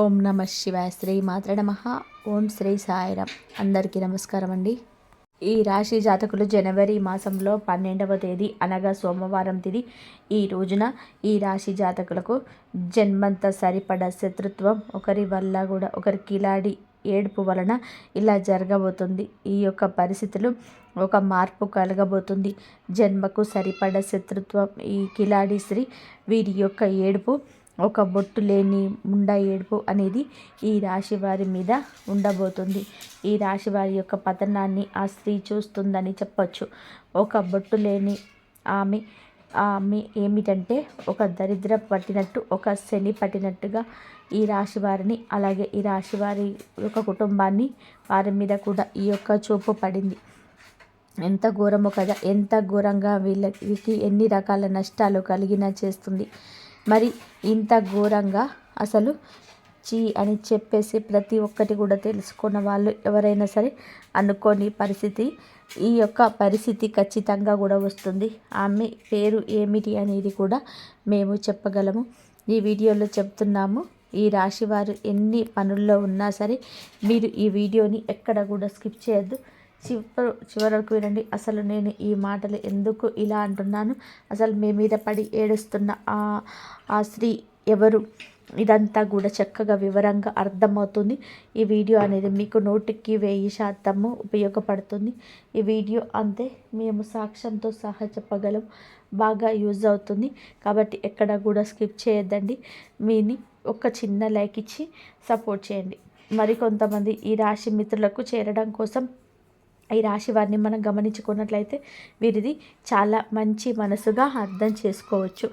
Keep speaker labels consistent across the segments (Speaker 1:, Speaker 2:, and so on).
Speaker 1: ఓం నమ శివాయ. శ్రీ మాత్ర నమః. ఓం శ్రీ సాయిరామ్. అందరికీ నమస్కారం అండి. ఈ రాశి జాతకులు జనవరి మాసంలో 12వ తేదీ అనగా సోమవారం తిది ఈ రోజున ఈ రాశి జాతకులకు జన్మంత సరిపడ శత్రుత్వం, ఒకరి వల్ల కూడా ఒకరి కిలాడి ఏడుపు వలన ఇలా జరగబోతుంది. ఈ యొక్క పరిస్థితులు ఒక మార్పు కలగబోతుంది. జన్మకు సరిపడ శత్రుత్వం, ఈ కిలాడి స్త్రీ వీరి యొక్క ఏడుపు ఒక బొట్టు లేని ముండా ఏడుపు అనేది ఈ రాశి వారి మీద ఉండబోతుంది. ఈ రాశి వారి యొక్క పతనాన్ని ఆ స్త్రీ చూస్తుందని చెప్పొచ్చు. ఒక బొట్టు లేని ఆమె ఏమిటంటే ఒక దరిద్ర పట్టినట్టు, ఒక శని పట్టినట్టుగా ఈ రాశి వారిని, అలాగే ఈ రాశి వారి యొక్క కుటుంబాన్ని, వారి మీద కూడా ఈ యొక్క చూపు పడింది. ఎంత ఘోరమో కదా, ఎంత ఘోరంగా వీళ్ళకి ఎన్ని రకాల నష్టాలు కలిగినా చేస్తుంది. మరి ఇంత ఘోరంగా అసలు చీ అని చెప్పేసి ప్రతి ఒక్కటి కూడా తెలుసుకున్న వాళ్ళు ఎవరైనా సరే అనుకోని పరిస్థితి, ఈ యొక్క పరిస్థితి ఖచ్చితంగా కూడా వస్తుంది. ఆమె పేరు ఏమిటి అనేది కూడా మేము చెప్పగలము. ఈ వీడియోలో చెప్తున్నాము. ఈ రాశి వారు ఎన్ని పనుల్లో ఉన్నా సరే మీరు ఈ వీడియోని ఎక్కడ కూడా స్కిప్ చేయొద్దు. చివరి వరకు వినండి. అసలు నేను ఈ మాటలు ఎందుకు ఇలా అంటున్నాను, అసలు మీ మీద పడి ఏడుస్తున్న ఆ స్త్రీ ఎవరు, ఇదంతా కూడా చక్కగా వివరంగా అర్థమవుతుంది. ఈ వీడియో అనేది మీకు 100% ఉపయోగపడుతుంది. ఈ వీడియో అంతే మేము సాక్ష్యంతో సహా చెప్పగలం, బాగా యూజ్ అవుతుంది. కాబట్టి ఎక్కడ కూడా స్కిప్ చేయొద్దండి. మీని ఒక చిన్న లైక్ ఇచ్చి సపోర్ట్ చేయండి. మరికొంతమంది ఈ రాశి మిత్రులకు చేరడం కోసం ఈ రాశి వారిని మనం గమనించుకున్నట్లయితే వీరిది చాలా మంచి మనసుగా అర్థం చేసుకోవచ్చు.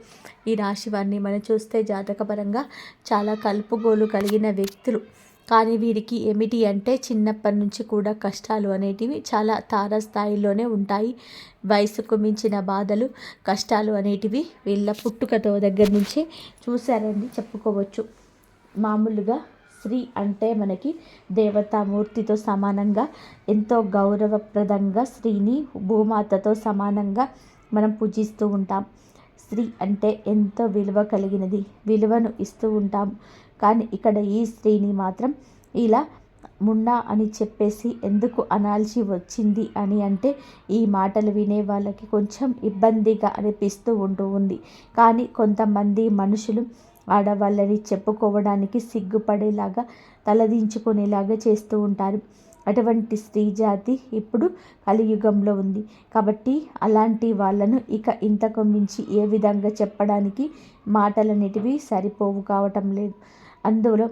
Speaker 1: ఈ రాశి వారిని మనం చూస్తే జాతకపరంగా చాలా కలుపుగోలు కలిగిన వ్యక్తులు. కానీ వీరికి ఏమిటి అంటే చిన్నప్పటి నుంచి కూడా కష్టాలు అనేటివి చాలా తారస్థాయిలోనే ఉంటాయి. వయసుకు మించిన బాధలు, కష్టాలు అనేటివి వీళ్ళ పుట్టుకతో దగ్గర నుంచే చూశారని చెప్పుకోవచ్చు. మామూలుగా స్త్రీ అంటే మనకి దేవతామూర్తితో సమానంగా, ఎంతో గౌరవప్రదంగా స్త్రీని భూమాతతో సమానంగా మనం పూజిస్తూ ఉంటాం. స్త్రీ అంటే ఎంతో విలువ కలిగినది, విలువను ఇస్తూ ఉంటాం. కానీ ఇక్కడ ఈ స్త్రీని మాత్రం ఇలా ముండా అని చెప్పేసి ఎందుకు అనాల్సి వచ్చింది అని అంటే ఈ మాటలు వినే వాళ్ళకి కొంచెం ఇబ్బందిగా అనిపిస్తూ ఉంది. కానీ కొంతమంది మనుషులు ఆడవాళ్ళని చెప్పుకోవడానికి సిగ్గుపడేలాగా, తలదించుకునేలాగా చేస్తూ ఉంటారు. అటువంటి స్త్రీ జాతి ఇప్పుడు కలియుగంలో ఉంది. కాబట్టి అలాంటి వాళ్ళను ఇక ఇంతకు మించి ఏ విధంగా చెప్పడానికి మాటలన్నిటివి సరిపోవు కావటం లేదు. అందులో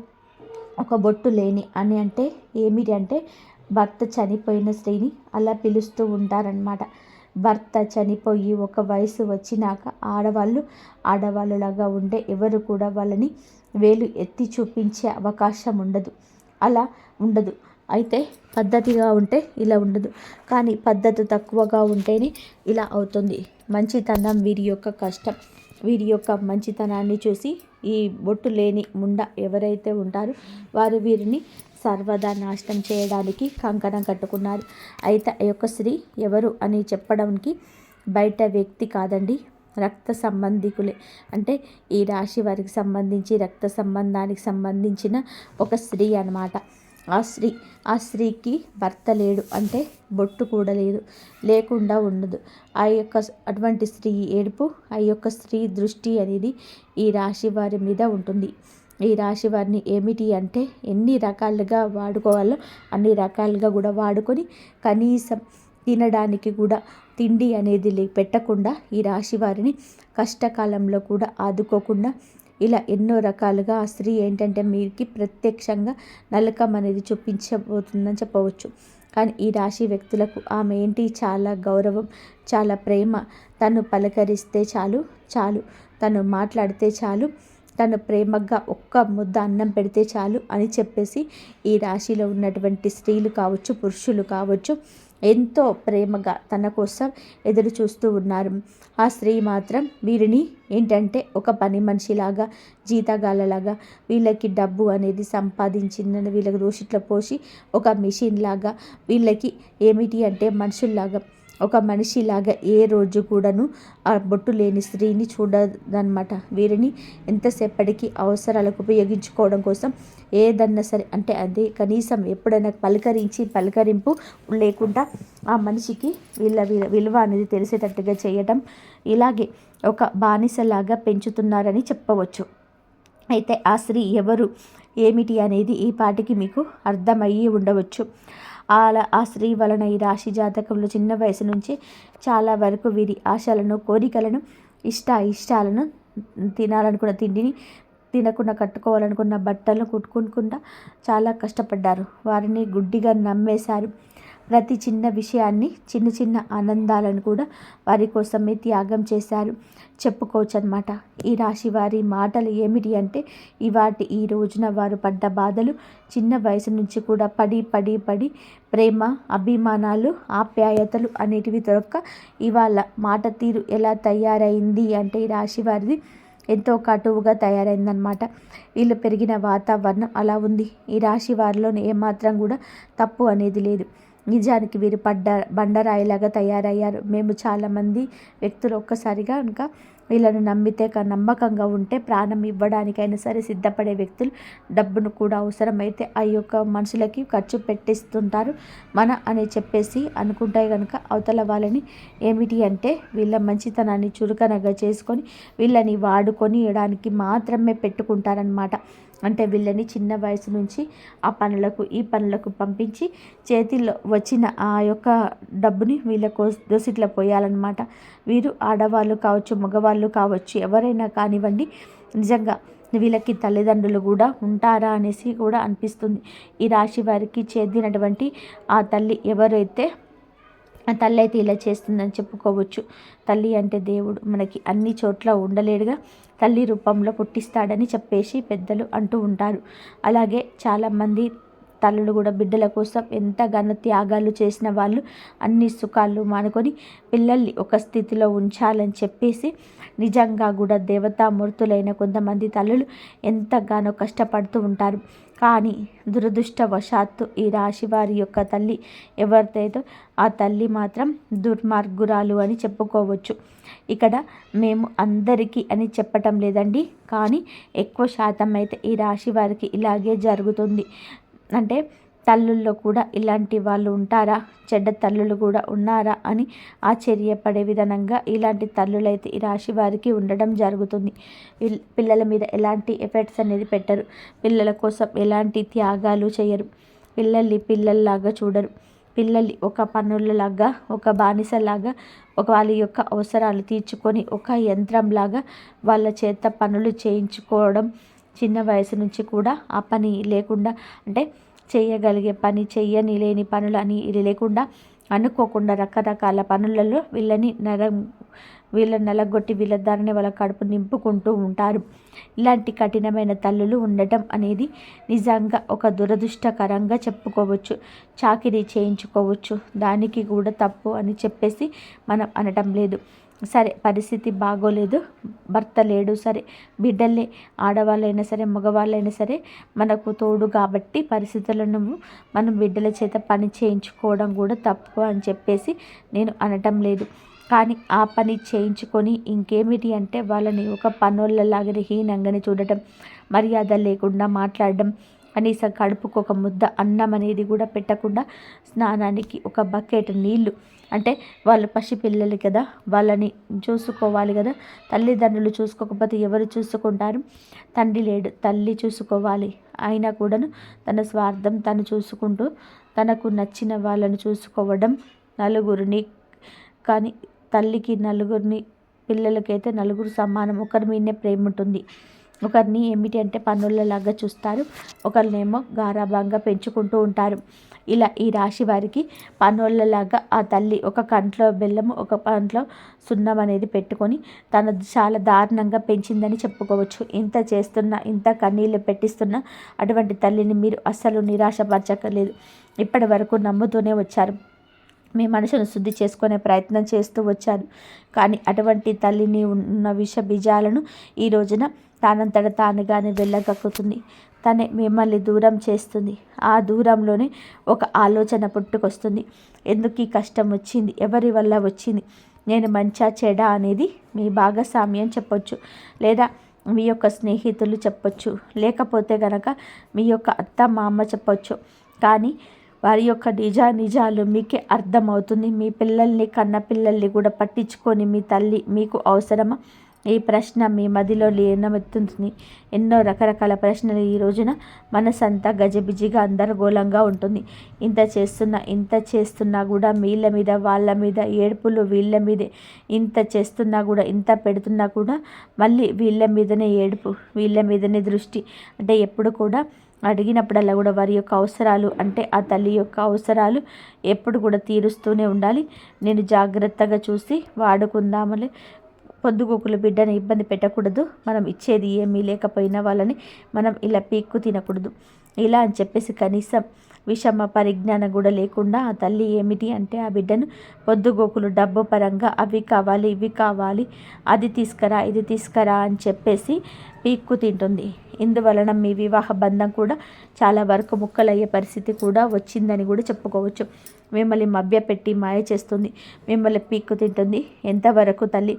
Speaker 1: ఒక బొట్టు లేని అని అంటే ఏమిటి అంటే భర్త చనిపోయిన స్త్రీని అలా పిలుస్తూ ఉంటారనమాట. భర్త చనిపోయి ఒక వయసు వచ్చినాక ఆడవాళ్ళలాగా ఉండే ఎవరు కూడా వాళ్ళని వేలు ఎత్తి చూపించే అవకాశం ఉండదు. అలా ఉండదు. అయితే పద్ధతిగా ఉంటే ఇలా ఉండదు. కానీ పద్ధతి తక్కువగా ఉంటేనే ఇలా అవుతుంది. మంచితనం వీరి యొక్క కష్టం, వీరి యొక్క మంచితనాన్ని చూసి ఈ బొట్టు లేని ముండ ఎవరైతే ఉంటారో వారు వీరిని సర్వదా నాశనం చేయడానికి కంకణం కట్టుకున్నారు. అయితే ఆ యొక్క స్త్రీ ఎవరు అని చెప్పడానికి బయట వ్యక్తి కాదండి, రక్త సంబంధికులే. అంటే ఈ రాశి వారికి సంబంధించి రక్త సంబంధానికి సంబంధించిన ఒక స్త్రీ అన్నమాట. ఆ స్త్రీకి భర్త లేడు అంటే బొట్టు కూడా లేకుండా ఉండదు. అటువంటి స్త్రీ ఏడుపు, ఆ యొక్క స్త్రీ దృష్టి అనేది ఈ రాశి వారి మీద ఉంటుంది. ఈ రాశి వారిని ఏమిటి అంటే ఎన్ని రకాలుగా వాడుకోవాలో అన్ని రకాలుగా కూడా వాడుకొని కనీసం తినడానికి కూడా తిండి అనేది పెట్టకుండా ఈ రాశి వారిని కష్టకాలంలో కూడా ఆదుకోకుండా ఇలా ఎన్నో రకాలుగా ఆ స్త్రీ ఏంటంటే మీకు ప్రత్యక్షంగా నరకం అనేది చూపించబోతుందని చెప్పవచ్చు. కానీ ఈ రాశి వ్యక్తులకు ఆమె ఏంటి, చాలా గౌరవం, చాలా ప్రేమ. తను పలకరిస్తే చాలు, తను మాట్లాడితే చాలు, తను ప్రేమగా ఒక్క ముద్ద అన్నం పెడితే చాలు అని చెప్పేసి ఈ రాశిలో ఉన్నటువంటి స్త్రీలు కావచ్చు, పురుషులు కావచ్చు, ఎంతో ప్రేమగా తన కోసం ఎదురు చూస్తూ ఉన్నారు. ఆ స్త్రీ మాత్రం వీరిని ఏంటంటే ఒక పని మనిషిలాగా, జీతగాళ్ళలాగా, వీళ్ళకి డబ్బు అనేది సంపాదించిందని వీళ్ళకి దోషిట్లో పోసి ఒక మిషన్ లాగా, వీళ్ళకి ఏమిటి అంటే మనుషుల్లాగా ఒక మనిషిలాగా ఏ రోజు కూడాను ఆ బొట్టు లేని స్త్రీని చూడదన్నమాట. వీరిని ఎంతసేపటికి అవసరాలకు ఉపయోగించుకోవడం కోసం ఏదన్నా సరే, అంటే అది కనీసం ఎప్పుడైనా పలకరింపు లేకుండా ఆ మనిషికి విలువ అనేది తెలిసేటట్టుగా చేయటం, ఇలాగే ఒక బానిసలాగా పెంచుతున్నారని చెప్పవచ్చు. అయితే ఆ స్త్రీ ఎవరు ఏమిటి అనేది ఈ పాటికి మీకు అర్థమయ్యి ఉండవచ్చు. అలా ఆ స్త్రీ వలన ఈ రాశి జాతకంలో చిన్న వయసు నుంచి చాలా వరకు వీరి ఆశలను, కోరికలను, ఇష్టాలను, తినాలనుకున్న తిండిని తినకుండా, కట్టుకోవాలనుకున్న బట్టలను కుట్టుకోకుండా చాలా కష్టపడ్డారు. వారిని గుడ్డిగా నమ్మేశారు. ప్రతి చిన్న విషయాన్ని, చిన్న చిన్న ఆనందాలను కూడా వారి కోసమే త్యాగం చేశారు చెప్పుకోవచ్చు అన్నమాట. ఈ రాశి వారి మాటలు ఏమిటి అంటే, ఈ రోజున వారు పడ్డ బాధలు చిన్న వయసు నుంచి కూడా పడి ప్రేమ, అభిమానాలు, ఆప్యాయతలు అనేటివి దొరక్క ఇవాళ మాట తీరు ఎలా తయారైంది అంటే ఈ రాశి వారిది ఎంతో కటువుగా తయారైందనమాట. వీళ్ళు పెరిగిన వాతావరణం అలా ఉంది. ఈ రాశి వారిలో ఏమాత్రం కూడా తప్పు అనేది లేదు. నిజానికి వీరు బండరాయిలాగా తయారయ్యారు. మేము చాలామంది వ్యక్తులు ఒక్కసారిగా ఇంకా వీళ్ళని నమ్మితే, నమ్మకంగా ఉంటే ప్రాణం ఇవ్వడానికైనా సరే సిద్ధపడే వ్యక్తులు, డబ్బును కూడా అవసరమైతే ఆ యొక్క మనుషులకి ఖర్చు పెట్టిస్తుంటారు అని చెప్పేసి అనుకుంటే కనుక అవతల వాళ్ళని ఏమిటి అంటే వీళ్ళ మంచితనాన్ని చురుకనగా చేసుకొని వీళ్ళని వాడుకొని ఇవ్వడానికి మాత్రమే పెట్టుకుంటారనమాట. అంటే వీళ్ళని చిన్న వయసు నుంచి ఆ పనులకు ఈ పనులకు పంపించి చేతిలో వచ్చిన ఆ యొక్క డబ్బుని వీళ్ళకు దోసిట్లో పోయాలన్నమాట. వీరు ఆడవాళ్ళు కావచ్చు, మగవాళ్ళు కావచ్చు, ఎవరైనా కానివ్వండి, నిజంగా వీళ్ళకి తల్లిదండ్రులు కూడా ఉంటారా అనేసి కూడా అనిపిస్తుంది. ఈ రాశి వారికి చెందినటువంటి ఆ తల్లి ఎవరైతే ఆ తల్లి అయితే ఇలా చేస్తుందని చెప్పుకోవచ్చు. తల్లి అంటే దేవుడు మనకి అన్ని చోట్ల ఉండలేడుగా, తల్లి రూపంలో పుట్టిస్తాడని చెప్పేసి పెద్దలు అంటూ ఉంటారు. అలాగే చాలామంది తల్లులు కూడా బిడ్డల కోసం ఎంతగానో త్యాగాలు చేసిన వాళ్ళు అన్ని సుఖాలు మానుకొని పిల్లల్ని ఒక స్థితిలో ఉంచాలని చెప్పేసి నిజంగా కూడా దేవతామూర్తులైన కొంతమంది తల్లులు ఎంతగానో కష్టపడుతూ ఉంటారు. కానీ దురదృష్టవశాత్తు ఈ రాశి వారి యొక్క తల్లి ఎవరిదైతే ఆ తల్లి మాత్రం దుర్మార్గురాలు అని చెప్పుకోవచ్చు. ఇక్కడ మేము అందరికీ అని చెప్పటం లేదండి, కానీ ఎక్కువ శాతం అయితే ఈ రాశి వారికి ఇలాగే జరుగుతుంది. అంటే తల్లుల్లో కూడా ఇలాంటి వాళ్ళు ఉంటారా, చెడ్డ తల్లులు కూడా ఉన్నారా అని ఆశ్చర్యపడే విధంగా ఇలాంటి తల్లులైతే ఈ రాశి వారికి ఉండడం జరుగుతుంది. పిల్లల మీద ఎలాంటి ఎఫెక్ట్స్ అనేది పెట్టరు, పిల్లల కోసం ఎలాంటి త్యాగాలు చేయరు, పిల్లల్లాగా చూడరు, పిల్లల్ని ఒక పనులలాగా, ఒక బానిసలాగా, వాళ్ళ యొక్క అవసరాలు తీర్చుకొని ఒక యంత్రంలాగా వాళ్ళ చేత పనులు చేయించుకోవడం, చిన్న వయసు నుంచి కూడా ఆ పని లేకుండా, అంటే చేయగలిగే పని లేని పనులు అని ఇది లేకుండా అనుకోకుండా రకరకాల పనులలో వీళ్ళని నలగొట్టి వీళ్ళ దారిని వాళ్ళ కడుపు నింపుకుంటూ ఉంటారు. ఇలాంటి కఠినమైన తల్లులు ఉండటం అనేది నిజంగా ఒక దురదృష్టకరంగా చెప్పుకోవచ్చు. చాకిరీ చేయించుకోవచ్చు, దానికి కూడా తప్పు అని చెప్పేసి మనం అనటం లేదు. సరే, పరిస్థితి బాగోలేదు, భర్త లేడు, సరే బిడ్డలే, ఆడవాళ్ళైనా సరే మగవాళ్ళైనా సరే మనకు తోడు కాబట్టి పరిస్థితులను మనం బిడ్డల చేత పని చేయించుకోవడం కూడా తప్పు అని చెప్పేసి నేను అనటం లేదు. కానీ ఆ పని చేయించుకొని ఇంకేమిటి అంటే వాళ్ళని ఒక పనోళ్ళలాగానే హీనంగానే చూడటం, మర్యాద లేకుండా మాట్లాడడం, కనీసం కడుపుకు ఒక ముద్ద అన్నం అనేది కూడా పెట్టకుండా స్నానానికి ఒక బకెట్ నీళ్ళు, అంటే వాళ్ళు పసిపిల్లలు కదా, వాళ్ళని చూసుకోవాలి కదా, తల్లిదండ్రులు చూసుకోకపోతే ఎవరు చూసుకుంటారు? తండ్రి లేడు, తల్లి చూసుకోవాలి. అయినా కూడాను తన స్వార్థం తను చూసుకుంటూ తనకు నచ్చిన వాళ్ళని చూసుకోవడం, నలుగురిని, కానీ తల్లికి నలుగురిని, పిల్లలకైతే నలుగురు సమానం, ఒకరి మీదనే ప్రేమ ఉంటుంది. ఒకరిని ఏమిటి అంటే పనులలాగా చూస్తారు, ఒకరినేమో గారాబంగా పెంచుకుంటూ ఉంటారు. ఇలా ఈ రాశి వారికి పనులలాగా ఆ తల్లి ఒక కంట్లో బెల్లము, ఒక కంట్లో సున్నం అనేది పెట్టుకొని తను చాలా దారుణంగా పెంచిందని చెప్పుకోవచ్చు. ఇంత చేస్తున్నా, ఇంత కన్నీళ్ళు పెట్టిస్తున్నా అటువంటి తల్లిని మీరు అస్సలు నిరాశపరచక్కర్లేదు. ఇప్పటి వరకు నమ్ముతూనే వచ్చారు, మీ మనసును శుద్ధి చేసుకునే ప్రయత్నం చేస్తూ వచ్చారు. కానీ అటువంటి తల్లిని ఉన్న విష బీజాలను ఈ రోజున తానంతట తానుగానే వెళ్ళగక్కుతుంది. తనే మిమ్మల్ని దూరం చేస్తుంది. ఆ దూరంలోనే ఒక ఆలోచన పుట్టుకొస్తుంది. ఎందుకు ఈ కష్టం వచ్చింది, ఎవరి వల్ల వచ్చింది, నేను మంచా చెడా అనేది మీ భాగస్వామ్యం చెప్పొచ్చు, లేదా మీ యొక్క స్నేహితులు చెప్పొచ్చు, లేకపోతే గనక మీ యొక్క అత్త మామ చెప్పొచ్చు. కానీ వారి యొక్క నిజాలు మీకే అర్థమవుతుంది. మీ పిల్లల్ని కన్న పిల్లల్ని కూడా పట్టించుకొని మీ తల్లి మీకు అవసరమా? ఈ ప్రశ్న మీ మదిలో లీనమెత్తుంది. ఎన్నో రకరకాల ప్రశ్నలు. ఈ రోజున మనసంతా గజిబిజిగా అందరగోళంగా ఉంటుంది. ఇంత చేస్తున్నా కూడా వీళ్ళ మీద వాళ్ళ మీద ఏడుపులు, వీళ్ళ మీదే. ఇంత చేస్తున్నా కూడా, ఇంత పెడుతున్నా కూడా మళ్ళీ వీళ్ళ మీదనే ఏడుపు, వీళ్ళ మీదనే దృష్టి. అంటే ఎప్పుడు కూడా అడిగినప్పుడల్లా కూడా వారి యొక్క అవసరాలు, అంటే ఆ తల్లి యొక్క అవసరాలు ఎప్పుడు కూడా తీరుస్తూనే ఉండాలి. నేను జాగ్రత్తగా చూసి వాడుకుందామని, పొద్దుగోకుల బిడ్డని ఇబ్బంది పెట్టకూడదు. మనం ఇచ్చేది ఏమీ లేకపోయినా వాళ్ళని మనం ఇలా పీక్కు తినకూడదు. ఇలా అని చెప్పేసి కనీసం విషమ పరిజ్ఞానం కూడా లేకుండా ఆ తల్లి ఏమిటి అంటే ఆ బిడ్డను పొద్దుగోకులు డబ్బు పరంగా అవి కావాలి, ఇవి కావాలి, అది తీసుకురా, ఇది తీసుకురా అని చెప్పేసి పీక్కు తింటుంది. ఇందువలన మీ వివాహ బంధం కూడా చాలా వరకు ముక్కలయ్యే పరిస్థితి కూడా వచ్చిందని కూడా చెప్పుకోవచ్చు. మిమ్మల్ని మభ్యపెట్టి మాయ చేస్తుంది, మిమ్మల్ని పీక్కు తింటుంది. ఎంతవరకు తల్లి,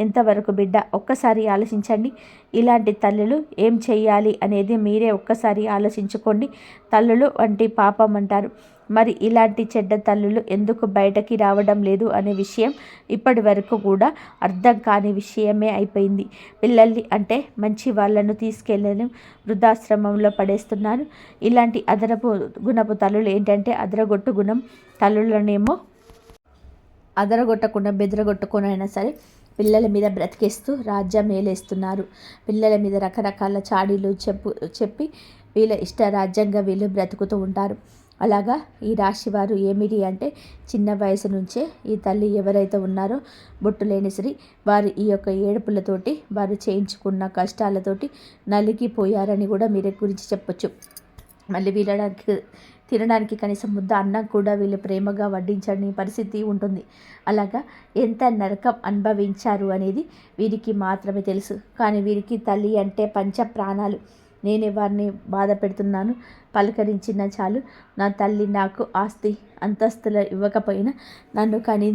Speaker 1: ఎంతవరకు బిడ్డ, ఒక్కసారి ఆలోచించండి. ఇలాంటి తల్లులు ఏం చేయాలి అనేది మీరే ఒక్కసారి ఆలోచించుకోండి. తల్లులు వంటి పాపం అంటారు. మరి ఇలాంటి చెడ్డ తల్లులు ఎందుకు బయటకి రావడం లేదు అనే విషయం ఇప్పటి వరకు కూడా అర్థం కాని విషయమే అయిపోయింది. పిల్లల్ని అంటే మంచి వాళ్ళను తీసుకెళ్ళను వృద్ధాశ్రమంలో పడేస్తున్నారు. ఇలాంటి అదనపు గుణపు తల్లులు ఏంటంటే అదరగొట్టు గుణం తల్లులనేమో అదరగొట్టకుండా బెదరగొట్టుకునైనా సరే పిల్లల మీద బ్రతికేస్తూ రాజ్యం ఏలేస్తున్నారు. పిల్లల మీద రకరకాల చాడీలు చెప్పి వీళ్ళ ఇష్ట రాజ్యంగా వీళ్ళు బ్రతుకుతూ ఉంటారు. అలాగా ఈ రాశి వారు ఏమిటి అంటే చిన్న వయసు నుంచే ఈ తల్లి ఎవరైతే ఉన్నారో బొట్టు లేని శ్రీ, వారు ఈ యొక్క ఏడుపులతోటి, వారు చేయించుకున్న కష్టాలతోటి నలిగిపోయారని కూడా మీరే గురించి చెప్పొచ్చు. మళ్ళీ తినడానికి కనీసం ముద్ద అన్నం కూడా వీళ్ళు ప్రేమగా వడ్డించని పరిస్థితి ఉంటుంది. అలాగా ఎంత నరకం అనుభవించారు అనేది వీరికి మాత్రమే తెలుసు. కానీ వీరికి తల్లి అంటే పంచ ప్రాణాలు. నేనే వారిని బాధ పెడుతున్నాను, పలకరించిన చాలు, నా తల్లి నాకు ఆస్తి అంతస్తులు ఇవ్వకపోయినా నన్ను కని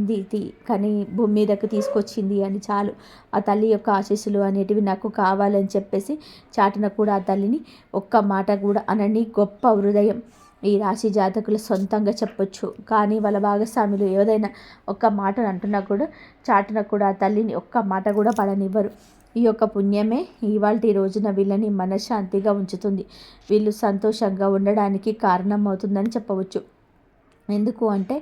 Speaker 1: భూమి మీదకు తీసుకొచ్చింది అని చాలు, ఆ తల్లి యొక్క ఆశీస్సులు అనేటివి నాకు కావాలని చెప్పేసి చాటున కూడా ఆ తల్లిని ఒక్క మాట కూడా అనని గొప్ప హృదయం ఈ రాశి జాతకులు సొంతంగా చెప్పొచ్చు. కానీ వాళ్ళ భాగస్వాములు ఏదైనా ఒక్క మాటను అంటున్నా కూడా చాటున కూడా ఆ తల్లిని ఒక్క మాట కూడా పడనివ్వరు. ఈ యొక్క పుణ్యమే ఇవాల్టి రోజున వీళ్ళని మనశ్శాంతిగా ఉంచుతుంది, వీళ్ళు సంతోషంగా ఉండడానికి కారణం అవుతుందని చెప్పవచ్చు. ఎందుకు అంటే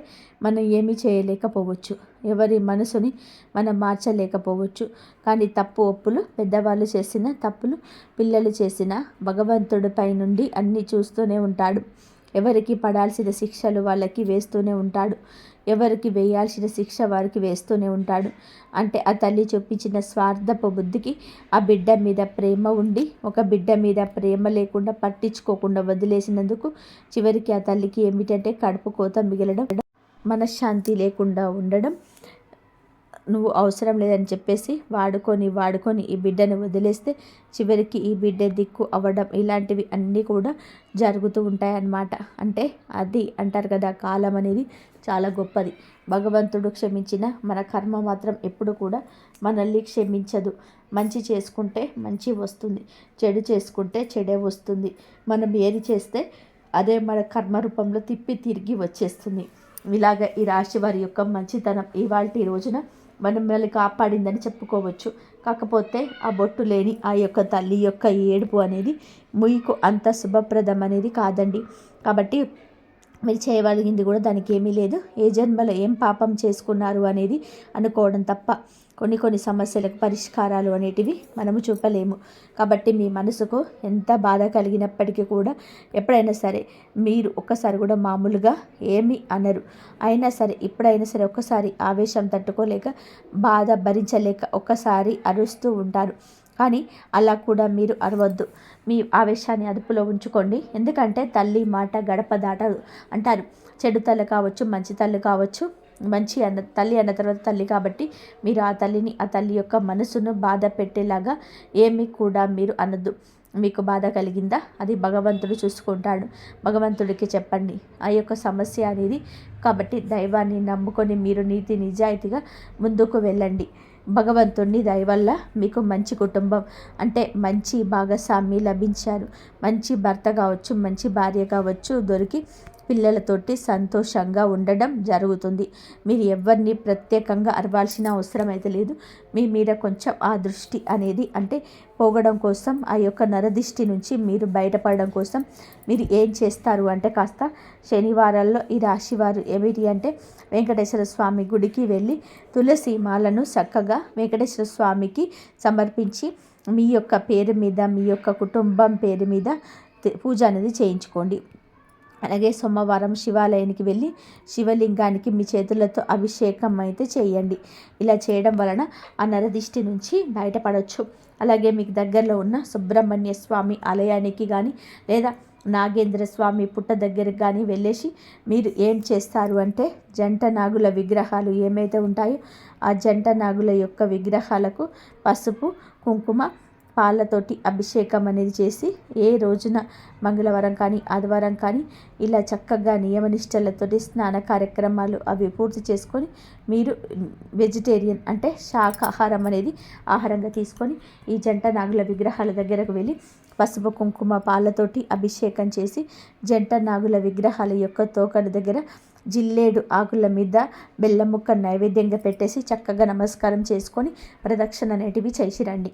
Speaker 1: మనం ఏమీ చేయలేకపోవచ్చు, ఎవరి మనసుని మనం మార్చలేకపోవచ్చు. కానీ తప్పు ఒప్పులు, పెద్దవాళ్ళు చేసిన తప్పులు, పిల్లలు చేసిన భగవంతుడిపై నుండి అన్నీ చూస్తూనే ఉంటాడు. ఎవరికి పడాల్సిన శిక్షలు వాళ్ళకి వేస్తూనే ఉంటాడు, ఎవరికి వేయాల్సిన శిక్ష వారికి వేస్తూనే ఉంటాడు. అంటే ఆ తల్లి చూపించిన స్వార్థపు బుద్ధికి ఆ బిడ్డ మీద ప్రేమ ఉండి ఒక బిడ్డ మీద ప్రేమ లేకుండా పట్టించుకోకుండా వదిలేసినందుకు చివరికి ఆ తల్లికి ఏమిటంటే కడుపు కోత మిగలడం, మనశ్శాంతి లేకుండా ఉండడం, నువ్వు అవసరం లేదని చెప్పేసి వాడుకొని ఈ బిడ్డను వదిలేస్తే చివరికి ఈ బిడ్డ దిక్కు అవ్వడం, ఇలాంటివి అన్నీ కూడా జరుగుతూ ఉంటాయన్నమాట. అంటే అది అంటారు కదా, కాలం అనేది చాలా గొప్పది. భగవంతుడు క్షమించిన మన కర్మ మాత్రం ఎప్పుడు కూడా మనల్ని క్షమించదు. మంచి చేసుకుంటే మంచి వస్తుంది, చెడు చేసుకుంటే చెడే వస్తుంది. మనం ఏది చేస్తే అదే మన కర్మ రూపంలో తిరిగి వచ్చేస్తుంది. ఇలాగ ఈ రాశి వారి యొక్క మంచితనం ఇవాల్టి రోజున మనల్ని కాపాడిందని చెప్పుకోవచ్చు. కాకపోతే ఆ బొట్టు లేని ఆ యొక్క తల్లి యొక్క ఏడుపు అనేది మీకు అంత శుభప్రదం అనేది కాదండి. కాబట్టి మీరు చేయగలిగింది కూడా దానికి ఏమీ లేదు. ఏ జన్మలో ఏం పాపం చేసుకున్నారు అనేది అనుకోవడం తప్ప కొన్ని సమస్యలకు పరిష్కారాలు అనేటివి మనము చూపలేము. కాబట్టి మీ మనసుకు ఎంత బాధ కలిగినప్పటికీ కూడా ఎప్పుడైనా సరే మీరు ఒక్కసారి కూడా మామూలుగా ఏమీ అనరు. అయినా సరే ఎప్పుడైనా సరే ఒక్కసారి ఆవేశం తట్టుకోలేక, బాధ భరించలేక ఒక్కసారి అరుస్తూ ఉంటారు. కానీ అలా కూడా మీరు అరవద్దు, మీ ఆవేశాన్ని అదుపులో ఉంచుకోండి. ఎందుకంటే తల్లి మాట గడప దాటదు అంటారు. చెడు తల్లి కావచ్చు, మంచి తల్లి కావచ్చు, మంచి తల్లి అన్న తర్వాత తల్లి కాబట్టి మీరు ఆ తల్లి యొక్క మనసును బాధ పెట్టేలాగా ఏమీ కూడా మీరు అనద్దు. మీకు బాధ కలిగిందా? అది భగవంతుడు చూసుకుంటాడు. భగవంతుడికి చెప్పండి ఆ యొక్క సమస్య అనేది. కాబట్టి దైవాన్ని నమ్ముకొని మీరు నీతి నిజాయితీగా ముందుకు వెళ్ళండి. భగవంతుడిని దయ వల్ల మీకు మంచి కుటుంబం అంటే మంచి భాగస్వామి లభించారు. మంచి భర్త కావచ్చు, మంచి భార్య కావచ్చు దొరికి పిల్లలతోటి సంతోషంగా ఉండడం జరుగుతుంది. మీరు ఎవరిని ప్రత్యేకంగా అరవాల్సిన అవసరం అయితే లేదు. మీ మీద కొంచెం ఆ దృష్టి అనేది అంటే పోగడం కోసం, ఆ యొక్క నరదిష్టి నుంచి మీరు బయటపడడం కోసం మీరు ఏం చేస్తారు అంటే కాస్త శనివారాల్లో ఈ రాశి వారు ఏమిటి అంటే వెంకటేశ్వర స్వామి గుడికి వెళ్ళి తులసి మాలను చక్కగా వెంకటేశ్వర స్వామికి సమర్పించి మీ యొక్క పేరు మీద, మీ యొక్క కుటుంబం పేరు మీద పూజ అనేది చేయించుకోండి. అలాగే సోమవారం శివాలయానికి వెళ్ళి శివలింగానికి మీ చేతులతో అభిషేకం అయితే చేయండి. ఇలా చేయడం వలన ఆ నరదిష్టి నుంచి బయటపడవచ్చు. అలాగే మీకు దగ్గరలో ఉన్న సుబ్రహ్మణ్య స్వామి ఆలయానికి కానీ లేదా నాగేంద్ర స్వామి పుట్ట దగ్గరికి కానీ వెళ్ళేసి మీరు ఏం చేస్తారు అంటే జంట నాగుల విగ్రహాలు ఏమైతే ఉంటాయో ఆ జంట నాగుల యొక్క విగ్రహాలకు పసుపు, కుంకుమ, పాలతోటి అభిషేకం అనేది చేసి ఏ రోజున మంగళవారం కానీ ఆదివారం కానీ ఇలా చక్కగా నియమనిష్టలతోటి స్నాన కార్యక్రమాలు అవి పూర్తి చేసుకొని మీరు వెజిటేరియన్ అంటే శాకాహారం అనేది ఆహారంగా తీసుకొని ఈ జంట నాగుల విగ్రహాల దగ్గరకు వెళ్ళి పసుపు, కుంకుమ, పాలతోటి అభిషేకం చేసి జంట నాగుల విగ్రహాల యొక్క తోకల దగ్గర జిల్లేడు ఆకుల మీద బెల్లం ముక్క నైవేద్యంగా పెట్టేసి చక్కగా నమస్కారం చేసుకొని ప్రదక్షిణ అనేటివి చేసి రండి.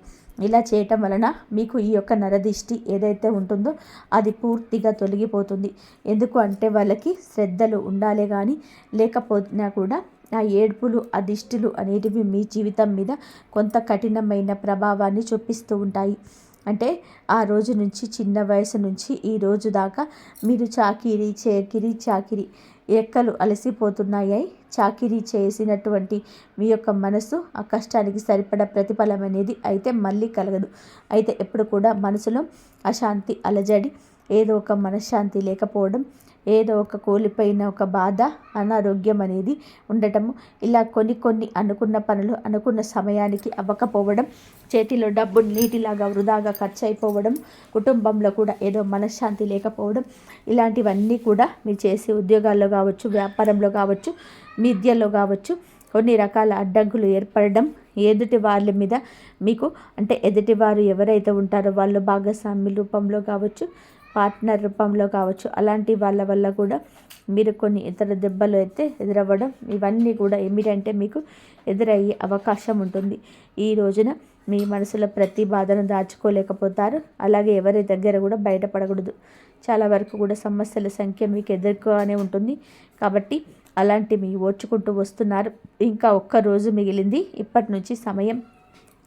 Speaker 1: ఇలా చేయటం వలన మీకు ఈ యొక్క నరదిష్టి ఏదైతే ఉంటుందో అది పూర్తిగా తొలగిపోతుంది. ఎందుకు అంటే వాళ్ళకి శ్రద్ధలు ఉండాలి కానీ లేకపోయినా కూడా ఆ ఏడ్పులు, ఆ దిష్టిలు అనేటివి మీ జీవితం మీద కొంత కఠినమైన ప్రభావాన్ని చూపిస్తూ ఉంటాయి. అంటే ఆ రోజు నుంచి చిన్న వయసు నుంచి ఈ రోజు దాకా మీరు చాకిరీ ఎక్కలు అలసిపోతున్నాయి. చాకిరీ చేసినటువంటి మీ యొక్క మనసు ఆ కష్టానికి సరిపడా ప్రతిఫలం అనేది అయితే మళ్ళీ కలగదు. అయితే ఎప్పుడు కూడా మనసులో అశాంతి, అలజడి, ఏదో ఒక మనశ్శాంతి లేకపోవడం, ఏదో ఒక కోల్పోయిన ఒక బాధ, అనారోగ్యం అనేది ఉండటము, ఇలా కొన్ని అనుకున్న పనులు అనుకున్న సమయానికి అవ్వకపోవడం, చేతిలో డబ్బు నీటిలాగా వృధాగా ఖర్చు అయిపోవడం, కుటుంబంలో కూడా ఏదో మనశ్శాంతి లేకపోవడం, ఇలాంటివన్నీ కూడా మీరు చేసే ఉద్యోగాల్లో కావచ్చు, వ్యాపారంలో కావచ్చు, విద్యలో కావచ్చు కొన్ని రకాల అడ్డంకులు ఏర్పడడం, ఎదుటి వాళ్ళ మీద మీకు అంటే ఎదుటివారు ఎవరైతే ఉంటారో వాళ్ళు భాగస్వామి రూపంలో కావచ్చు, పార్ట్నర్ రూపంలో కావచ్చు, అలాంటి వాళ్ళ వల్ల కూడా మీరు కొన్ని ఇతర దెబ్బలు అయితే ఎదురవ్వడం, ఇవన్నీ కూడా ఏమిటంటే మీకు ఎదురయ్యే అవకాశం ఉంటుంది. ఈ రోజున మీ మనసులో ప్రతి బాధను దాచుకోలేకపోతారు. అలాగే ఎవరి దగ్గర కూడా బయటపడకూడదు. చాలా వరకు కూడా సమస్యల సంఖ్య మీకు ఎదుర్కొనే ఉంటుంది. కాబట్టి అలాంటివి ఓర్చుకుంటూ వస్తున్నారు. ఇంకా ఒక్కరోజు మిగిలింది. ఇప్పటి నుంచి సమయం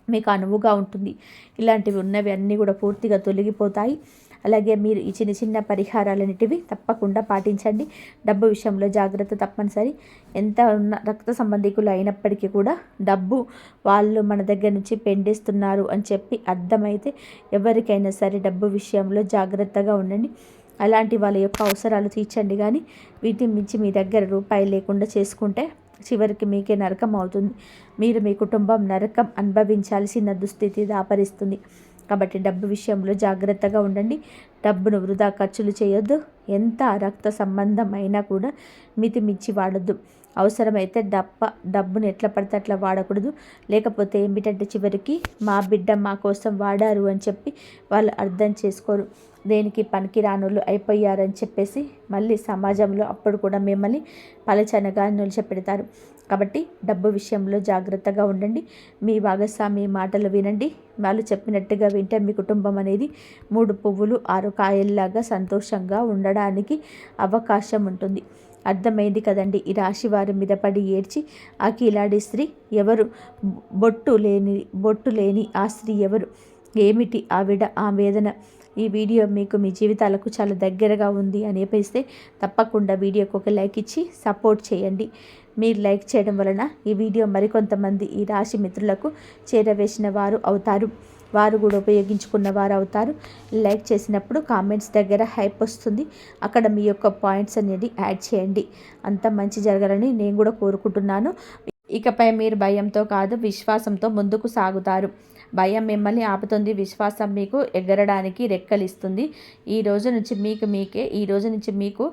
Speaker 1: మీకు అనువుగా ఉంటుంది. ఇలాంటివి ఉన్నవి అన్నీ కూడా పూర్తిగా తొలగిపోతాయి. అలాగే మీరు ఈ చిన్న పరిహారాలన్నిటివి తప్పకుండా పాటించండి. డబ్బు విషయంలో జాగ్రత్త తప్పనిసరి. ఎంత ఉన్న రక్త సంబంధికులు అయినప్పటికీ కూడా డబ్బు వాళ్ళు మన దగ్గర నుంచి పెండేస్తున్నారు అని చెప్పి అర్థమైతే ఎవరికైనా సరే డబ్బు విషయంలో జాగ్రత్తగా ఉండండి. అలాంటి వాళ్ళ యొక్క అవసరాలు తీర్చండి. కానీ వీటిని మించి మీ దగ్గర రూపాయి లేకుండా చేసుకుంటే చివరికి మీకే నరకం అవుతుంది. మీరు మీ కుటుంబం నరకం అనుభవించాల్సిన దుస్థితి దాపరిస్తుంది. కాబట్టి డబ్బు విషయంలో జాగ్రత్తగా ఉండండి. డబ్బును వృధా ఖర్చులు చేయొద్దు. ఎంత రక్త సంబంధం అయినా కూడా మితిమించి వాడొద్దు. అవసరమైతే డబ్బును ఎట్లా పడితే అట్లా వాడకూడదు. లేకపోతే ఏమిటంటే చివరికి మా బిడ్డ మా కోసం వాడారు అని చెప్పి వాళ్ళు అర్థం చేసుకోరు. దేనికి పనికిరానులు అయిపోయారని చెప్పేసి మళ్ళీ సమాజంలో అప్పుడు కూడా మిమ్మల్ని పలచనగా నిలిచిపెడతారు. కాబట్టి డబ్బు విషయంలో జాగ్రత్తగా ఉండండి. మీ భాగస్వామి మాటలు వినండి. వాళ్ళు చెప్పినట్టుగా వింటే మీ కుటుంబం అనేది 3 పువ్వులు 6 కాయల్లాగా సంతోషంగా ఉండడానికి అవకాశం ఉంటుంది. అర్థమైంది కదండి. ఈ రాశి వారి మీద పడి ఏడ్చి ఆ కిలాడి స్త్రీ ఎవరు, బొట్టు లేని ఆ స్త్రీ ఎవరు, ఏమిటి ఆవిడ ఆ వేదన. ఈ వీడియో మీకు మీ జీవితాలకు చాలా దగ్గరగా ఉంది అనిపిస్తే తప్పకుండా వీడియోకి ఒక లైక్ ఇచ్చి సపోర్ట్ చేయండి. మీరు లైక్ చేయడం వలన ఈ వీడియో మరికొంతమంది ఈ రాశి మిత్రులకు చేరవేసిన వారు అవుతారు. వారు కూడా ఉపయోగించుకున్న వారు అవుతారు. లైక్ చేసినప్పుడు కామెంట్స్ దగ్గర హైప్ వస్తుంది. అక్కడ మీ యొక్క పాయింట్స్ అనేది యాడ్ చేయండి. అంత మంచి జరగాలని నేను కూడా కోరుకుంటున్నాను. ఇకపై మీరు భయంతో కాదు విశ్వాసంతో ముందుకు సాగుతారు. భయం మిమ్మల్ని ఆపుతుంది, విశ్వాసం మీకు ఎగరడానికి రెక్కలిస్తుంది. ఈ రోజు నుంచి ఈ రోజు నుంచి మీకు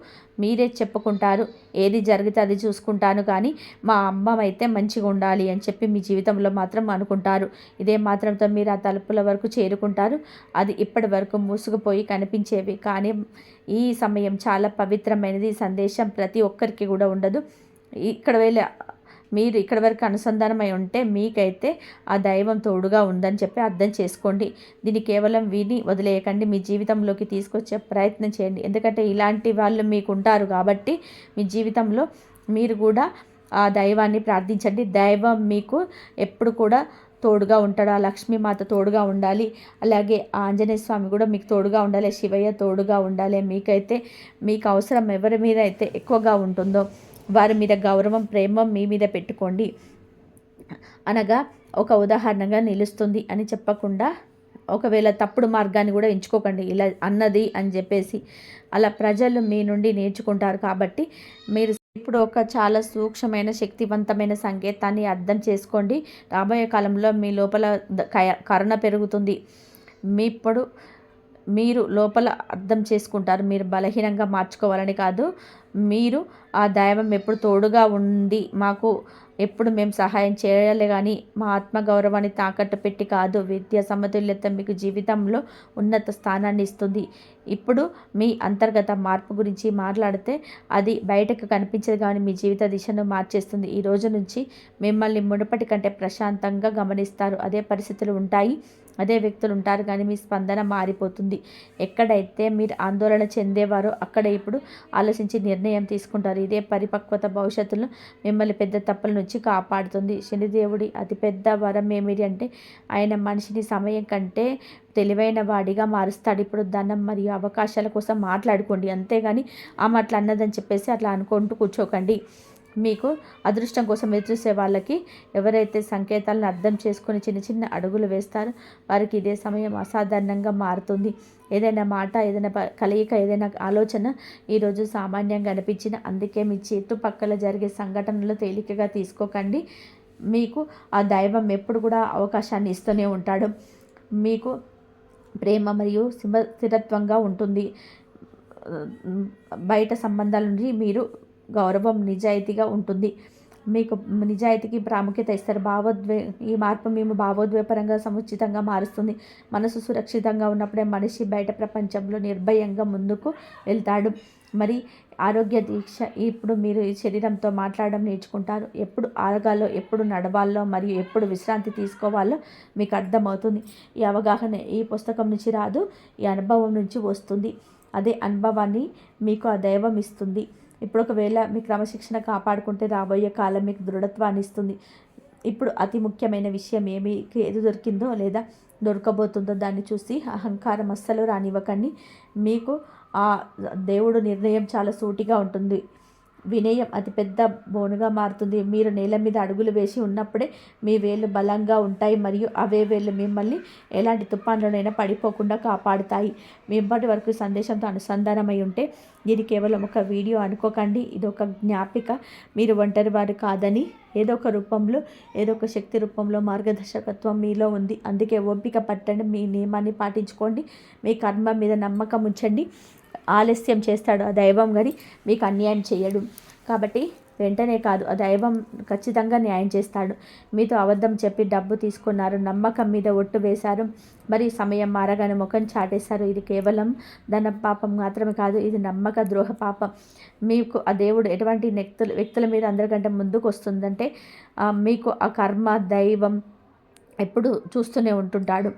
Speaker 1: మీరే చెప్పుకుంటారు, ఏది జరిగితే అది చూసుకుంటాను కానీ మా అమ్మ అయితే మంచిగా ఉండాలి అని చెప్పి మీ జీవితంలో మాత్రం అనుకుంటారు. ఇదే మాత్రంతో మీరు ఆ తలుపుల వరకు చేరుకుంటారు. అది ఇప్పటి వరకు మూసుకుపోయి కనిపించేవి కానీ ఈ సమయం చాలా పవిత్రమైనది. ఈ సందేశం ప్రతి ఒక్కరికి కూడా ఉండదు. మీరు ఇక్కడ వరకు అనుసంధానమై ఉంటే మీకైతే ఆ దైవం తోడుగా ఉందని చెప్పి అర్థం చేసుకోండి. దీన్ని కేవలం విని వదిలేయకండి, మీ జీవితంలోకి తీసుకొచ్చే ప్రయత్నం చేయండి. ఎందుకంటే ఇలాంటి వాళ్ళు మీకు ఉంటారు కాబట్టి మీ జీవితంలో మీరు కూడా ఆ దైవాన్ని ప్రార్థించండి. దైవం మీకు ఎప్పుడు కూడా తోడుగా ఉంటాడు. ఆ లక్ష్మీమాత తోడుగా ఉండాలి, అలాగే ఆ ఆంజనేయ స్వామి కూడా మీకు తోడుగా ఉండాలి, శివయ్య తోడుగా ఉండాలి. మీకు అవసరం ఎవరి మీద అయితే ఎక్కువగా ఉంటుందో వారి మీద గౌరవం, ప్రేమ మీ మీద పెట్టుకోండి. అనగా ఒక ఉదాహరణగా నిలుస్తుంది అని చెప్పకుండా ఒకవేళ తప్పుడు మార్గాన్ని కూడా ఎంచుకోకండి. ఇలా అన్నది అని చెప్పేసి అలా ప్రజలు మీ నుండి నేర్చుకుంటారు. కాబట్టి మీరు ఇప్పుడు ఒక చాలా సూక్ష్మమైన శక్తివంతమైన సంకేతాన్ని అర్థం చేసుకోండి. రాబోయే కాలంలో మీ లోపల కరుణ పెరుగుతుంది. మీరు లోపల అర్థం చేసుకుంటారు. మీరు బలహీనంగా మార్చుకోవాలని కాదు, మీరు ఆ దైవం ఎప్పుడు తోడుగా ఉండి మాకు ఎప్పుడు మేము సహాయం చేయాలి కానీ మా ఆత్మగౌరవాన్ని తాకట్టు పెట్టి కాదు. విద్య సమతుల్యత మీకు జీవితంలో ఉన్నత స్థానాన్ని ఇస్తుంది. ఇప్పుడు మీ అంతర్గత మార్పు గురించి మాట్లాడితే అది బయటకు కనిపించదు కానీ మీ జీవిత దిశను మార్చేస్తుంది. ఈ రోజు నుంచి మిమ్మల్ని మునుపటి కంటే ప్రశాంతంగా గమనిస్తారు. అదే పరిస్థితులు ఉంటాయి, అదే వ్యక్తులు ఉంటారు కానీ మీ స్పందన మారిపోతుంది. ఎక్కడైతే మీరు ఆందోళన చెందేవారో అక్కడ ఇప్పుడు ఆలోచించి నిర్ణయం తీసుకుంటారు. ఇదే పరిపక్వత భవిష్యత్తులో మిమ్మల్ని పెద్ద తప్పుల నుంచి కాపాడుతుంది. శనిదేవుడి అతిపెద్ద వరం ఏమిటి అంటే ఆయన మనిషిని సమయం కంటే తెలివైన వాడిగా మారుస్తాడు. ఇప్పుడు ధనం మరియు అవకాశాల కోసం మాట్లాడుకోండి, అంతేగాని ఆ మాటలు అన్నదని చెప్పేసి అట్లా అనుకుంటూ కూర్చోకండి. మీకు అదృష్టం కోసం ఎదురుచూసే వాళ్ళకి ఎవరైతే సంకేతాలను అర్థం చేసుకుని చిన్న చిన్న అడుగులు వేస్తారో వారికి ఇదే సమయం అసాధారణంగా మారుతుంది. ఏదైనా మాట, ఏదైనా కలయిక, ఏదైనా ఆలోచన ఈరోజు సామాన్యంగా అనిపించిన, అందుకే మీ చుట్టుపక్కల జరిగే సంఘటనలు తేలికగా తీసుకోకండి. మీకు ఆ దైవం ఎప్పుడు కూడా అవకాశాన్ని ఇస్తూనే ఉంటాడు. మీకు ప్రేమ మరియు స్థిరత్వంగా ఉంటుంది. బయట సంబంధాల నుండి మీరు గౌరవం, నిజాయితీగా ఉంటుంది. మీకు నిజాయితీకి ప్రాముఖ్యత ఇస్తారు. ఈ మార్పు మేము భావోద్వేగపరంగా సముచితంగా మారుస్తుంది. మనసు సురక్షితంగా ఉన్నప్పుడే మనిషి బయట ప్రపంచంలో నిర్భయంగా ముందుకు వెళ్తాడు. మరి ఆరోగ్య దీక్ష, ఇప్పుడు మీరు ఈ శరీరంతో మాట్లాడడం నేర్చుకుంటారు. ఎప్పుడు ఆరగాలో, ఎప్పుడు నడవాలో మరియు ఎప్పుడు విశ్రాంతి తీసుకోవాలో మీకు అర్థమవుతుంది. ఈ అవగాహన ఈ పుస్తకం నుంచి రాదు, ఈ అనుభవం నుంచి వస్తుంది. అదే అనుభవాన్ని మీకు ఆ దైవం ఇస్తుంది. ఇప్పుడు ఒకవేళ మీ క్రమశిక్షణ కాపాడుకుంటే రాబోయే కాలం మీకు దృఢత్వాన్ని ఇస్తుంది. ఇప్పుడు అతి ముఖ్యమైన విషయం ఏది దొరికిందో లేదా దొరకబోతుందో దాన్ని చూసి అహంకారం అస్సలు రానివ్వకండి. మీకు ఆ దేవుడు నిర్ణయం చాలా సూటిగా ఉంటుంది. వినయం అతిపెద్ద బోనుగా మారుతుంది. మీరు నేల మీద అడుగులు వేసి ఉన్నప్పుడే మీ వేళ్ళు బలంగా ఉంటాయి మరియు అవే వేళ్ళు మిమ్మల్ని ఎలాంటి తుఫాన్లోనైనా పడిపోకుండా కాపాడుతాయి. మీ ఇప్పటి వరకు సందేశంతో అనుసంధానమై ఉంటే ఇది కేవలం ఒక వీడియో అనుకోకండి, ఇది ఒక జ్ఞాపిక. మీరు ఒంటరి వారు కాదని, ఏదో ఒక రూపంలో, ఏదో ఒక శక్తి రూపంలో మార్గదర్శకత్వం మీలో ఉంది. అందుకే ఓపిక పట్టండి, మీ నియమాన్ని పాటించుకోండి, మీ కర్మ మీద నమ్మకం ఉంచండి. ఆలస్యం చేస్తాడు ఆ దైవం కానీ మీకు అన్యాయం చేయడు. కాబట్టి వెంటనే కాదు, ఆ దైవం ఖచ్చితంగా న్యాయం చేస్తాడు. మీతో అబద్ధం చెప్పి డబ్బు తీసుకున్నారు, నమ్మకం మీద ఒట్టు వేశారు, మరి సమయం మారగానే ముఖం చాటేశారు. ఇది కేవలం ధన పాపం మాత్రమే కాదు, ఇది నమ్మక ద్రోహ పాపం. మీకు ఆ దేవుడు ఎటువంటి వ్యక్తుల మీద అందరికంటే ముందుకు వస్తుందంటే మీకు ఆ కర్మ దైవం ఎప్పుడు చూస్తూనే ఉంటుంటాడు.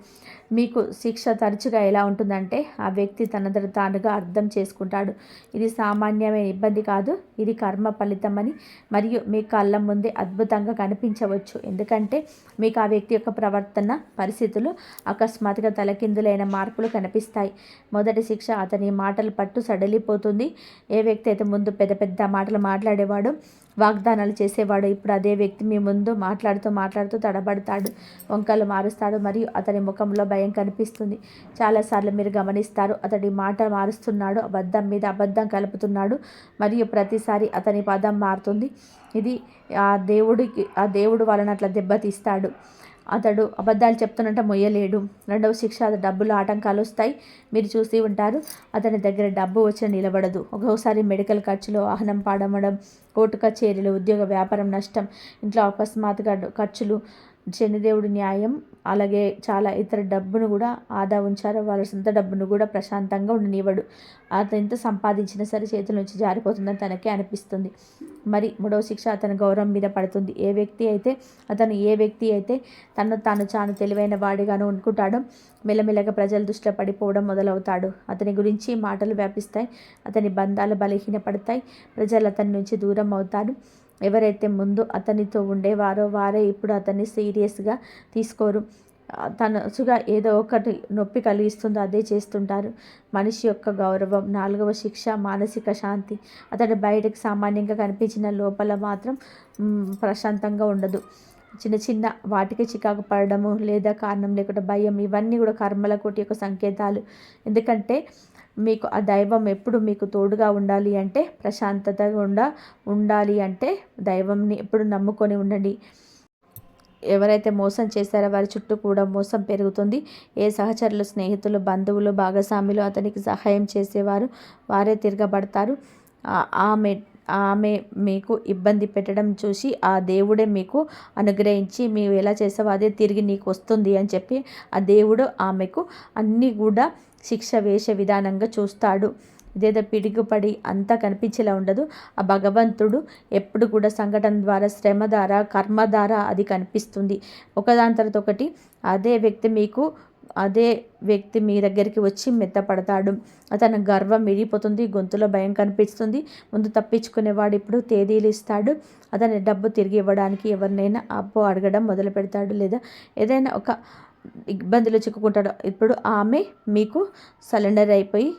Speaker 1: మీకు శిక్ష తరచుగా ఎలా ఉంటుందంటే ఆ వ్యక్తి తనదర తానుగా అర్థం చేసుకుంటాడు. ఇది సామాన్యమైన ఇబ్బంది కాదు, ఇది కర్మ ఫలితమని మరియు మీ కళ్ళ ముందే అద్భుతంగా కనిపించవచ్చు. ఎందుకంటే మీకు ఆ వ్యక్తి యొక్క ప్రవర్తన, పరిస్థితులు అకస్మాత్తుగా తలకిందులైన మార్పులు కనిపిస్తాయి. మొదటి శిక్ష అతని మాటలు పట్టు సడలిపోతుంది. ఏ వ్యక్తి అయితే ముందు పెద్ద పెద్ద మాటలు మాట్లాడేవాడు, వాగ్దానాలు చేసేవాడు, ఇప్పుడు అదే వ్యక్తి మీ ముందు మాట్లాడుతూ తడబడతాడు, వంకలు మారుస్తాడు మరియు అతని ముఖంలో భయం కనిపిస్తుంది. చాలాసార్లు మీరు గమనిస్తారు, అతడి మాట మారుస్తున్నాడు, అబద్ధం మీద అబద్ధం కలుపుతున్నాడు మరియు ప్రతిసారి అతని పదం మారుతుంది. ఇది ఆ దేవుడు వలన అట్లా దెబ్బతీస్తాడు. అతడు అబద్ధాలు చెప్తున్నట్ట మొయ్యలేడు. రెండవ శిక్ష, డబ్బులు ఆటంకాలు వస్తాయి. మీరు చూసి ఉంటారు, అతని దగ్గర డబ్బు వచ్చి నిలబడదు. ఒక్కొక్కసారి మెడికల్ ఖర్చులు, వాహనం పాడమడం, కోర్టు కచేరీలు, ఉద్యోగ వ్యాపారం నష్టం, ఇంట్లో అకస్మాత్తుగా ఖర్చులు, శనిదేవుడి న్యాయం, అలాగే చాలా ఇతర డబ్బును కూడా ఆదా ఉంచారు. వాళ్ళ సొంత డబ్బును కూడా ప్రశాంతంగా ఉండనివ్వడు. అతను ఎంత సంపాదించినా సరే చేతుల నుంచి జారిపోతుందని తనకే అనిపిస్తుంది. మరి మూడవ శిక్ష, అతని గౌరవం మీద పడుతుంది. ఏ వ్యక్తి అయితే తను తాను తెలివైన వాడిగాను అనుకుంటాడో మెల్లమెల్లగా ప్రజల దృష్టిలో పడిపోవడం మొదలవుతాడు. అతని గురించి మాటలు వ్యాపిస్తాయి. అతని బంధాలు బలహీనపడతాయి. ప్రజలు అతని నుంచి దూరం అవుతారు. ఎవరైతే ముందు అతనితో ఉండేవారో వారే ఇప్పుడు అతన్ని సీరియస్గా తీసుకోరు. తనసుగా ఏదో ఒకటి నొప్పి కలిగిస్తుందో అదే చేస్తుంటారు. మనిషి యొక్క గౌరవం. నాలుగవ శిక్ష, మానసిక శాంతి. అతడు బయటకు సామాన్యంగా కనిపించిన లోపల మాత్రం ప్రశాంతంగా ఉండదు. చిన్న చిన్న వాటికి చికాకు పడడము, లేదా కారణం లేకుండా భయం, ఇవన్నీ కూడా కర్మల కోటి యొక్క సంకేతాలు. ఎందుకంటే మీకు ఆ దైవం ఎప్పుడు మీకు తోడుగా ఉండాలి అంటే, ప్రశాంతతగా ఉండాలి అంటే దైవంని ఎప్పుడు నమ్ముకొని ఉండండి. ఎవరైతే మోసం చేశారో వారి చుట్టూ కూడా మోసం పెరుగుతుంది. ఏ సహచరులు, స్నేహితులు, బంధువులు, భాగస్వాములు అతనికి సహాయం చేసేవారు వారే తిరగబడతారు. ఆమె మీకు ఇబ్బంది పెట్టడం చూసి ఆ దేవుడే మీకు అనుగ్రహించి మీరు ఎలా చేసావో అదే తిరిగి నీకు వస్తుంది అని చెప్పి ఆ దేవుడు ఆమెకు అన్నీ కూడా శిక్ష వేసే విధానంగా చూస్తాడు. ఇదేదో పిడుగుపడి అంతా కనిపించేలా ఉండదు. ఆ భగవంతుడు ఎప్పుడు కూడా సంఘటన ద్వారా, శ్రమ ద్వారా, కర్మ ద్వారా అది కనిపిస్తుంది. ఒకదాని తర్వాత ఒకటి అదే వ్యక్తి మీ దగ్గరికి వచ్చి మెత్తపడతాడు. అతని గర్వం విడిపోతుంది. గొంతులో భయం కనిపిస్తుంది. ముందు తప్పించుకునేవాడు ఇప్పుడు తేదీలు ఇస్తాడు. అతని డబ్బు తిరిగి ఇవ్వడానికి ఎవరినైనా అప్పు అడగడం మొదలు పెడతాడు, లేదా ఏదైనా ఒక ఇబ్బందులు చిక్కుకుంటాడు. ఇప్పుడు ఆమె మీకు సరెండర్ అయిపోయి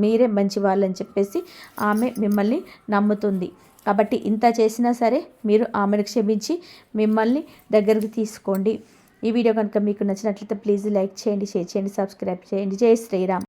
Speaker 1: మీరే మంచి వాళ్ళని చెప్పేసి ఆమె మిమ్మల్ని నమ్ముతుంది. కాబట్టి ఇంత చేసినా సరే మీరు ఆమెను క్షమించి మిమ్మల్ని దగ్గరికి తీసుకోండి. ఈ వీడియో కనుక మీకు నచ్చినట్లయితే ప్లీజ్ లైక్ చేయండి, షేర్ చేయండి, సబ్స్క్రైబ్ చేయండి. జై శ్రీరామ్.